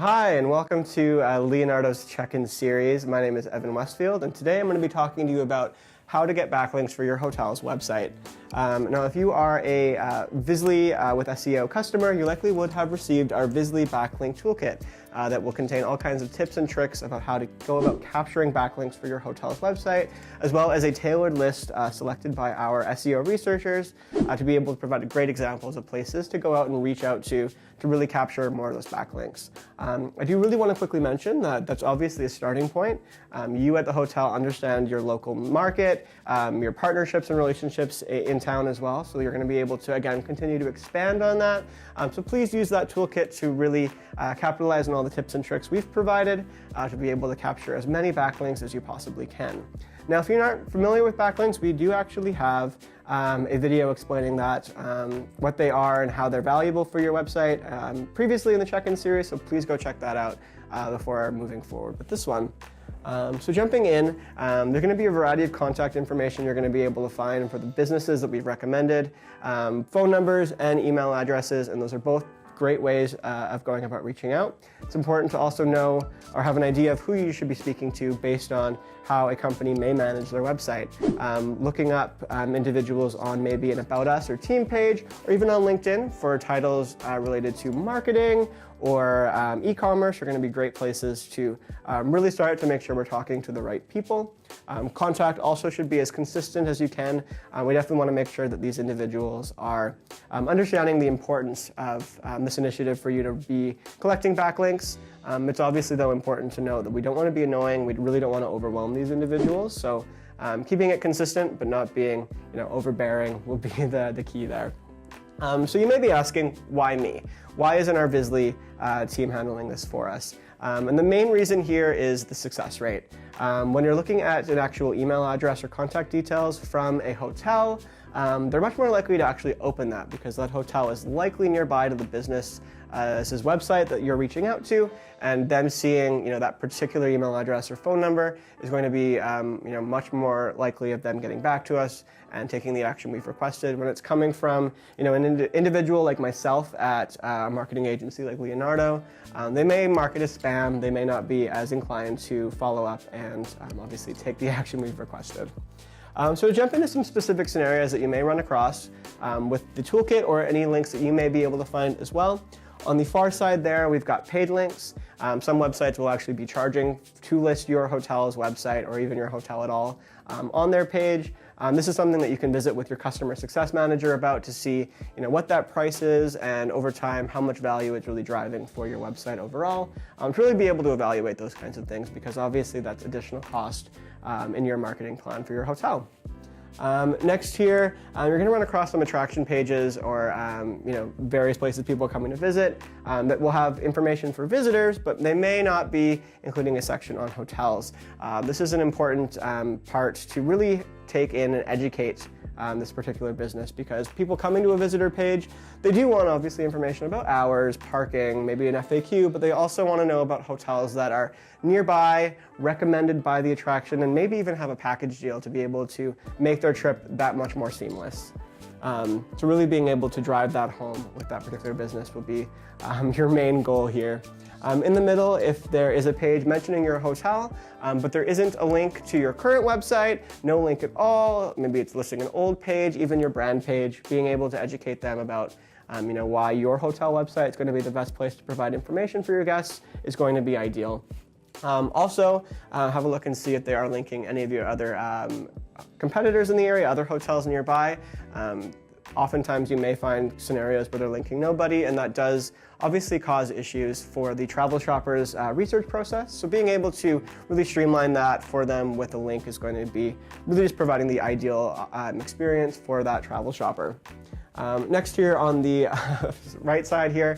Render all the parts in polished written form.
Hi, and welcome to Leonardo's Check-In series. My name is Evan Westfield, and today I'm going to be talking to you about how to get backlinks for your hotel's website. Now, if you are a Visly with SEO customer, you likely would have received our Visly Backlink Toolkit that will contain all kinds of tips and tricks about how to go about capturing backlinks for your hotel's website, as well as a tailored list selected by our SEO researchers to be able to provide great examples of places to go out and reach out to really capture more of those backlinks. I do really want to quickly mention that that's obviously a starting point. You at the hotel understand your local market, your partnerships and relationships in town as well, so you're going to be able to, again, continue to expand on that. So please use that toolkit to really capitalize on all the tips and tricks we've provided to be able to capture as many backlinks as you possibly can. Now, if you're not familiar with backlinks, we do actually have a video explaining that, what they are and how they're valuable for your website previously in the Check-In series, so please go check that out before moving forward with this one. So jumping in, there's going to be a variety of contact information you're going to be able to find for the businesses that we've recommended, phone numbers and email addresses, and those are both great ways of going about reaching out. It's important to also know or have an idea of who you should be speaking to based on how a company may manage their website. Looking up individuals on maybe an About Us or team page, or even on LinkedIn for titles related to marketing or e-commerce are going to be great places to really start to make sure we're talking to the right people. Contact also should be as consistent as you can. We definitely want to make sure that these individuals are understanding the importance of this initiative for you to be collecting backlinks. It's obviously, though, important to know that we don't want to be annoying. We really don't want to overwhelm these individuals. So keeping it consistent but not being overbearing will be the key there. So you may be asking, why me? Why isn't our Visly team handling this for us? And the main reason here is the success rate. When you're looking at an actual email address or contact details from a hotel, they're much more likely to actually open that because that hotel is likely nearby to the business's website that you're reaching out to, and them seeing that particular email address or phone number is going to be much more likely of them getting back to us and taking the action we've requested. When it's coming from an individual like myself at a marketing agency like Leonardo, they may mark it as spam. They may not be as inclined to follow up and obviously take the action we've requested. So to jump into some specific scenarios that you may run across with the toolkit or any links that you may be able to find as well. On the far side there, we've got paid links. Some websites will actually be charging to list your hotel's website or even your hotel at all on their page. This is something that you can visit with your customer success manager about to see what that price is and over time how much value it's really driving for your website overall. To really be able to evaluate those kinds of things, because obviously that's additional cost in your marketing plan for your hotel. Next here, you're going to run across some attraction pages or various places people are coming to visit that will have information for visitors, but they may not be including a section on hotels. This is an important part to really take in and educate this particular business, because people coming to a visitor page, they do want obviously information about hours, parking, maybe an FAQ, but they also want to know about hotels that are nearby, recommended by the attraction, and maybe even have a package deal to be able to make their trip that much more seamless. So really being able to drive that home with that particular business will be your main goal here. In the middle, if there is a page mentioning your hotel, but there isn't a link to your current website, no link at all, maybe it's listing an old page, even your brand page, being able to educate them about why your hotel website is going to be the best place to provide information for your guests is going to be ideal. Also, have a look and see if they are linking any of your other competitors in the area, other hotels nearby. Oftentimes you may find scenarios where they're linking nobody, and that does obviously cause issues for the travel shopper's research process. So being able to really streamline that for them with a link is going to be really just providing the ideal experience for that travel shopper. Next here on the right side here,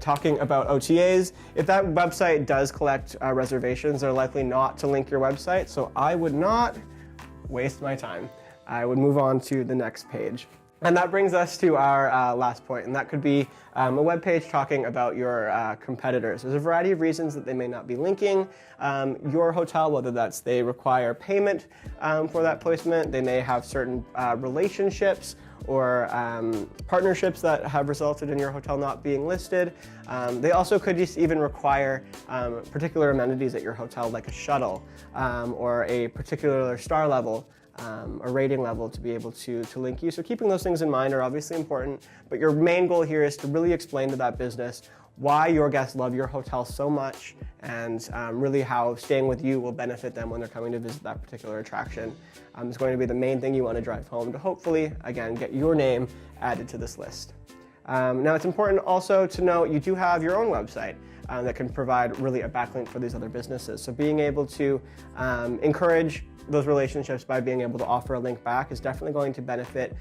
talking about OTAs. If that website does collect reservations, they're likely not to link your website, so I would not waste my time. I would move on to the next page. And that brings us to our last point, and that could be a web page talking about your competitors. There's a variety of reasons that they may not be linking your hotel, whether that's they require payment for that placement, they may have certain relationships or partnerships that have resulted in your hotel not being listed. They also could just even require particular amenities at your hotel, like a shuttle or a particular star level. A rating level to be able to link you. So keeping those things in mind are obviously important, but your main goal here is to really explain to that business why your guests love your hotel so much and really how staying with you will benefit them when they're coming to visit that particular attraction. It's going to be the main thing you want to drive home to hopefully, again, get your name added to this list. Now it's important also to note you do have your own website that can provide really a backlink for these other businesses. So being able to encourage those relationships by being able to offer a link back is definitely going to benefit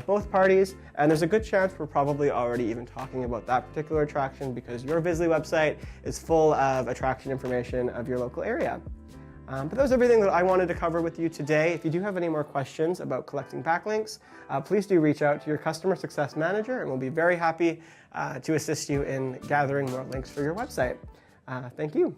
both parties, and there's a good chance we're probably already even talking about that particular attraction because your Vizly website is full of attraction information of your local area. But that was everything that I wanted to cover with you today. If you do have any more questions about collecting backlinks, please do reach out to your customer success manager, and we'll be very happy to assist you in gathering more links for your website. Thank you.